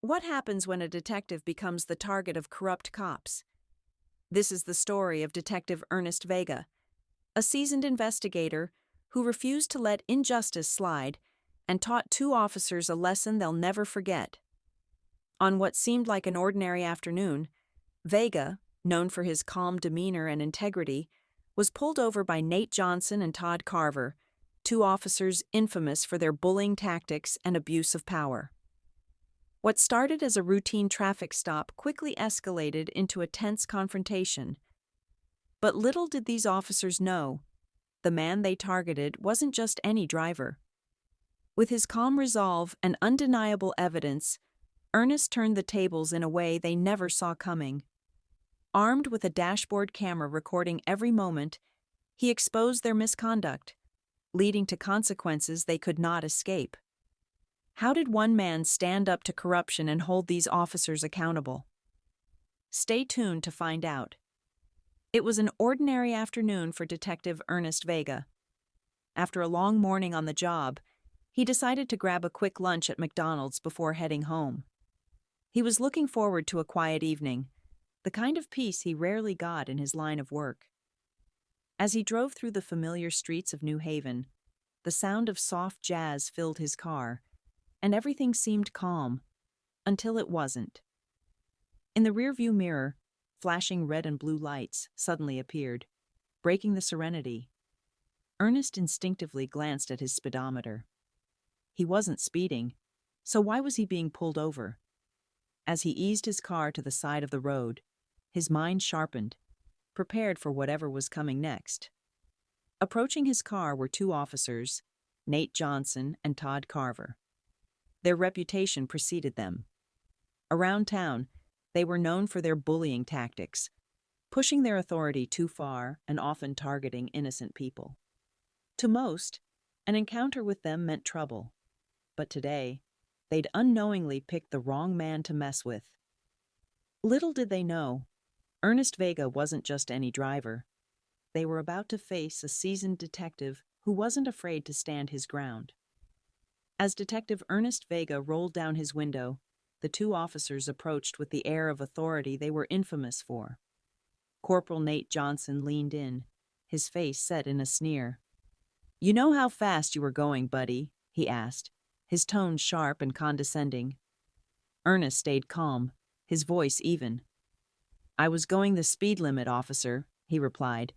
What happens when a detective becomes the target of corrupt cops? This is the story of Detective Ernest Vega, a seasoned investigator who refused to let injustice slide and taught two officers a lesson they'll never forget. On what seemed like an ordinary afternoon, Vega, known for his calm demeanor and integrity, was pulled over by Nate Johnson and Todd Carver, two officers infamous for their bullying tactics and abuse of power. What started as a routine traffic stop quickly escalated into a tense confrontation. But little did these officers know, the man they targeted wasn't just any driver. With his calm resolve and undeniable evidence, Ernest turned the tables in a way they never saw coming. Armed with a dashboard camera recording every moment, he exposed their misconduct, leading to consequences they could not escape. How did one man stand up to corruption and hold these officers accountable? Stay tuned to find out. It was an ordinary afternoon for Detective Ernest Vega. After a long morning on the job, he decided to grab a quick lunch at McDonald's before heading home. He was looking forward to a quiet evening, the kind of peace he rarely got in his line of work. As he drove through the familiar streets of New Haven, the sound of soft jazz filled his car, and everything seemed calm, until it wasn't. In the rearview mirror, flashing red and blue lights suddenly appeared, breaking the serenity. Ernest instinctively glanced at his speedometer. He wasn't speeding, so why was he being pulled over? As he eased his car to the side of the road, his mind sharpened, prepared for whatever was coming next. Approaching his car were two officers, Nate Johnson and Todd Carver. Their reputation preceded them. Around town, they were known for their bullying tactics, pushing their authority too far and often targeting innocent people. To most, an encounter with them meant trouble. But today, they'd unknowingly picked the wrong man to mess with. Little did they know, Ernest Vega wasn't just any driver. They were about to face a seasoned detective who wasn't afraid to stand his ground. As Detective Ernest Vega rolled down his window, the two officers approached with the air of authority they were infamous for. Corporal Nate Johnson leaned in, his face set in a sneer. "You know how fast you were going, buddy?" he asked, his tone sharp and condescending. Ernest stayed calm, his voice even. "I was going the speed limit, officer," he replied,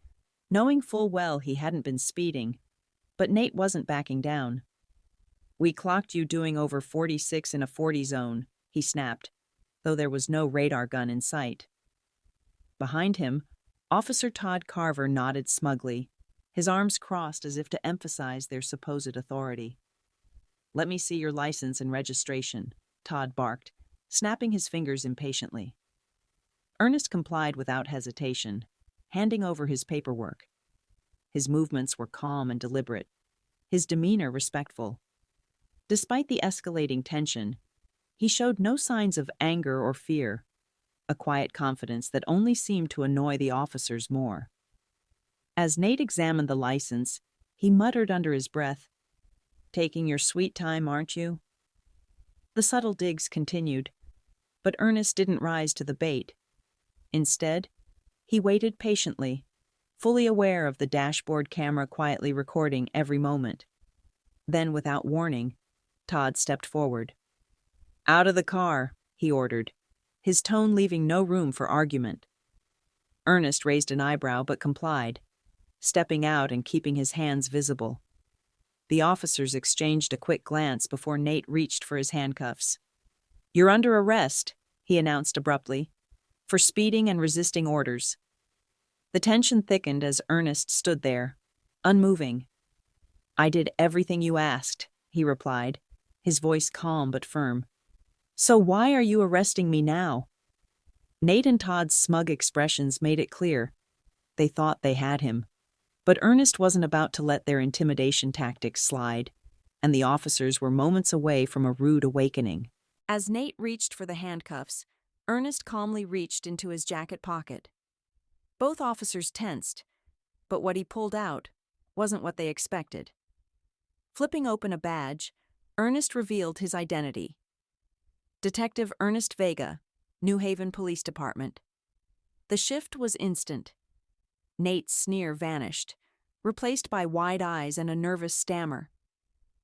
knowing full well he hadn't been speeding, but Nate wasn't backing down. "We clocked you doing over 46 in a 40 zone, he snapped, though there was no radar gun in sight. Behind him, Officer Todd Carver nodded smugly, his arms crossed as if to emphasize their supposed authority. "Let me see your license and registration," Todd barked, snapping his fingers impatiently. Ernest complied without hesitation, handing over his paperwork. His movements were calm and deliberate, his demeanor respectful. Despite the escalating tension, he showed no signs of anger or fear, a quiet confidence that only seemed to annoy the officers more. As Nate examined the license, he muttered under his breath, "Taking your sweet time, aren't you?" The subtle digs continued, but Ernest didn't rise to the bait. Instead, he waited patiently, fully aware of the dashboard camera quietly recording every moment. Then, without warning, Todd stepped forward. "Out of the car," he ordered, his tone leaving no room for argument. Ernest raised an eyebrow but complied, stepping out and keeping his hands visible. The officers exchanged a quick glance before Nate reached for his handcuffs. "You're under arrest," he announced abruptly, "for speeding and resisting orders." The tension thickened as Ernest stood there, unmoving. "I did everything you asked," he replied, his voice calm but firm. "So why are you arresting me now?" Nate and Todd's smug expressions made it clear. They thought they had him. But Ernest wasn't about to let their intimidation tactics slide, and the officers were moments away from a rude awakening. As Nate reached for the handcuffs, Ernest calmly reached into his jacket pocket. Both officers tensed, but what he pulled out wasn't what they expected. Flipping open a badge, Ernest revealed his identity. Detective Ernest Vega, New Haven Police Department. The shift was instant. Nate's sneer vanished, replaced by wide eyes and a nervous stammer.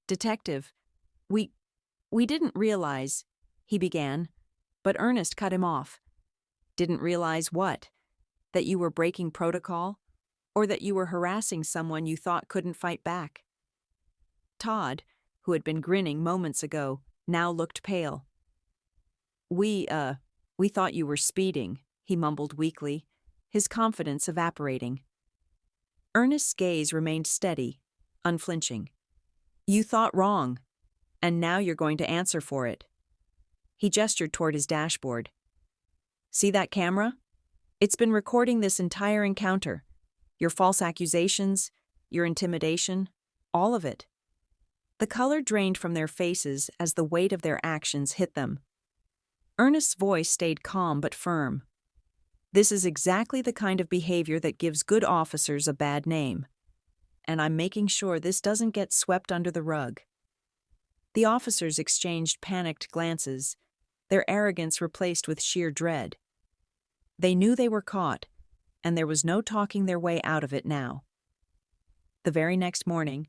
"Detective, we didn't realize," he began, but Ernest cut him off. "Didn't realize what? That you were breaking protocol? Or that you were harassing someone you thought couldn't fight back?" Todd, who had been grinning moments ago, now looked pale. We thought you were speeding," he mumbled weakly, his confidence evaporating. Ernest's gaze remained steady, unflinching. "You thought wrong, and now you're going to answer for it." He gestured toward his dashboard. "See that camera? It's been recording this entire encounter. Your false accusations, your intimidation, all of it." The color drained from their faces as the weight of their actions hit them. Ernest's voice stayed calm but firm. "This is exactly the kind of behavior that gives good officers a bad name. And I'm making sure this doesn't get swept under the rug." The officers exchanged panicked glances, their arrogance replaced with sheer dread. They knew they were caught, and there was no talking their way out of it now. The very next morning,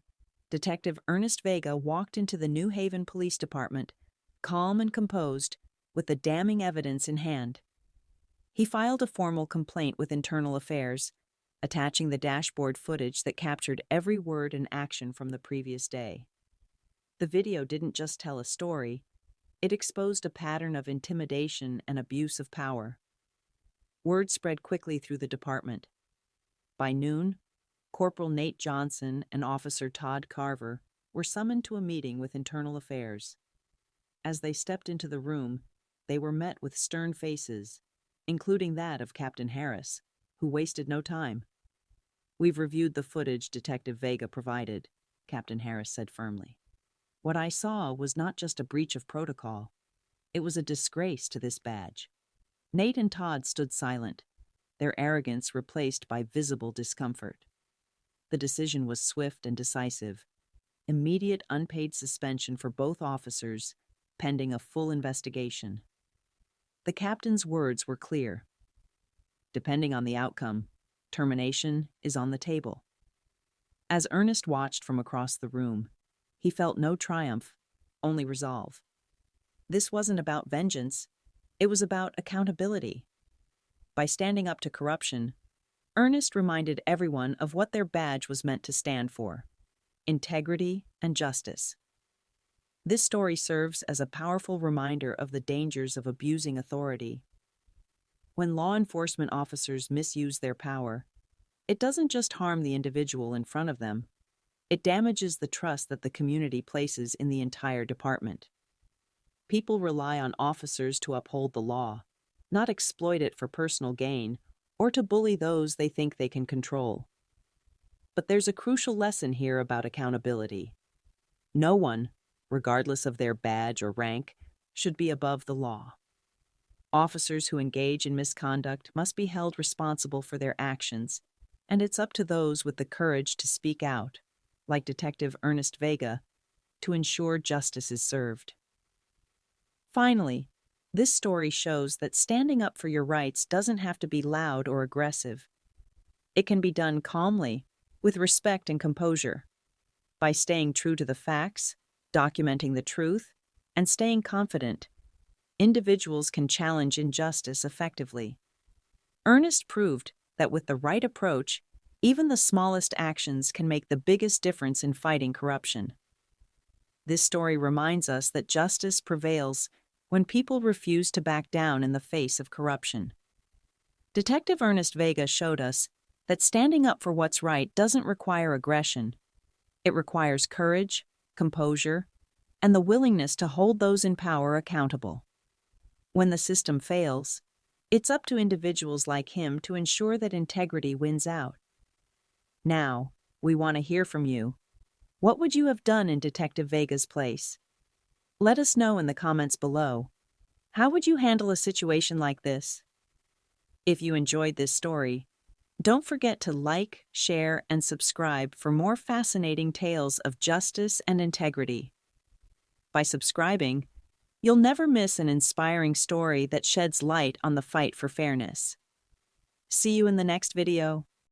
Detective Ernest Vega walked into the New Haven Police Department, calm and composed, with the damning evidence in hand. He filed a formal complaint with Internal Affairs, attaching the dashboard footage that captured every word and action from the previous day. The video didn't just tell a story, it exposed a pattern of intimidation and abuse of power. Word spread quickly through the department. By noon, Corporal Nate Johnson and Officer Todd Carver were summoned to a meeting with Internal Affairs. As they stepped into the room, they were met with stern faces, including that of Captain Harris, who wasted no time. "We've reviewed the footage Detective Vega provided," Captain Harris said firmly. "What I saw was not just a breach of protocol. It was a disgrace to this badge." Nate and Todd stood silent, their arrogance replaced by visible discomfort. The decision was swift and decisive. Immediate unpaid suspension for both officers, pending a full investigation. The captain's words were clear. Depending on the outcome, termination is on the table. As Ernest watched from across the room, he felt no triumph, only resolve. This wasn't about vengeance, it was about accountability. By standing up to corruption, Ernest reminded everyone of what their badge was meant to stand for: integrity and justice. This story serves as a powerful reminder of the dangers of abusing authority. When law enforcement officers misuse their power, it doesn't just harm the individual in front of them, it damages the trust that the community places in the entire department. People rely on officers to uphold the law, not exploit it for personal gain or to bully those they think they can control. But there's a crucial lesson here about accountability. No one, regardless of their badge or rank, should be above the law. Officers who engage in misconduct must be held responsible for their actions, and it's up to those with the courage to speak out, like Detective Ernest Vega, to ensure justice is served. Finally, this story shows that standing up for your rights doesn't have to be loud or aggressive. It can be done calmly, with respect and composure. By staying true to the facts, documenting the truth, and staying confident, individuals can challenge injustice effectively. Ernest proved that with the right approach, even the smallest actions can make the biggest difference in fighting corruption. This story reminds us that justice prevails when people refuse to back down in the face of corruption. Detective Ernest Vega showed us that standing up for what's right doesn't require aggression. It requires courage, composure, and the willingness to hold those in power accountable. When the system fails, it's up to individuals like him to ensure that integrity wins out. Now, we want to hear from you. What would you have done in Detective Vega's place? Let us know in the comments below. How would you handle a situation like this? If you enjoyed this story, don't forget to like, share, and subscribe for more fascinating tales of justice and integrity. By subscribing, You'll never miss an inspiring story that sheds light on the fight for fairness. See you in the next video.